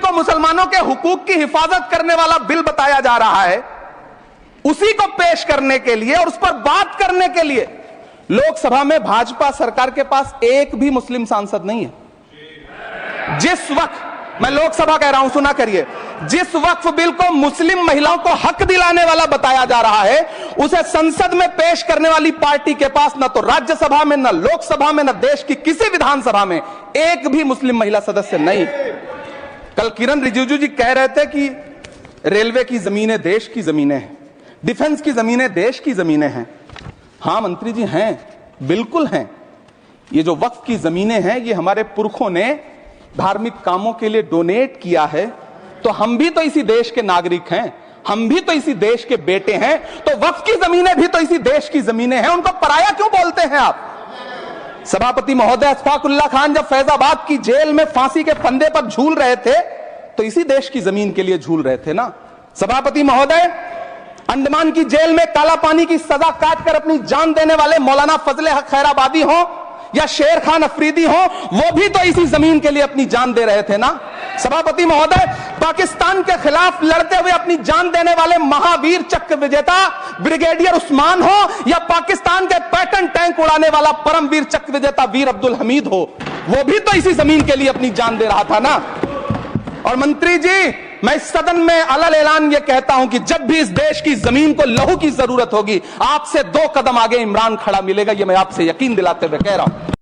को मुसलमानों के हुकूक की हिफाजत करने वाला बिल बताया जा रहा है, उसी को पेश करने के लिए और उस पर बात करने के लिए लोकसभा में भाजपा सरकार के पास एक भी मुस्लिम सांसद नहीं है। जिस वक्त, मैं लोकसभा कह रहा हूं, सुना करिए, जिस वक्फ बिल को मुस्लिम महिलाओं को हक दिलाने वाला बताया जा रहा है, उसे संसद में पेश करने वाली पार्टी के पास न तो राज्यसभा में, न लोकसभा में, न देश की किसी विधानसभा में एक भी मुस्लिम महिला सदस्य नहीं। कल किरण रिजिजू जी कह रहे थे कि रेलवे की जमीनें देश की जमीनें हैं, डिफेंस की जमीनें देश की जमीनें हैं। हां मंत्री जी, हैं, बिल्कुल हैं। ये जो वक्फ की जमीनें हैं, ये हमारे पुरखों ने धार्मिक कामों के लिए डोनेट किया है, तो हम भी तो इसी देश के नागरिक हैं, हम भी तो इसी देश के बेटे हैं, तो वक्फ की जमीनें भी तो इसी देश की जमीनें हैं, उनको पराया क्यों बोलते हैं आप? सभापति महोदय अशफाकुल्लाह खान जब फैजाबाद की जेल में फांसी के फंदे पर झूल रहे थे, तो इसी देश की जमीन के लिए झूल रहे थे ना। सभापति महोदय, अंडमान की जेल में काला पानी की सजा काटकर अपनी जान देने वाले मौलाना फजले हक खैराबादी हो या शेर खान अफरीदी हो, वो भी तो इसी जमीन के लिए अपनी जान दे रहे थे ना। सभापति महोदय, पाकिस्तान के खिलाफ लड़ते हुए अपनी जान देने वाले महावीर चक्र विजेता ब्रिगेडियर उस्मान हो या पाकिस्तान के पैटर्न टैंक उड़ाने वाला परमवीर चक्र विजेता वीर अब्दुल हमीद हो, वो भी तो इसी जमीन के लिए अपनी जान दे रहा था ना। और मंत्री जी, मैं इस सदन में अलग ऐलान ये कहता हूं कि जब भी इस देश की जमीन को लहू की जरूरत होगी, आपसे 2 कदम आगे इमरान खड़ा मिलेगा, ये मैं आपसे यकीन दिलाते हुए कह रहा हूं।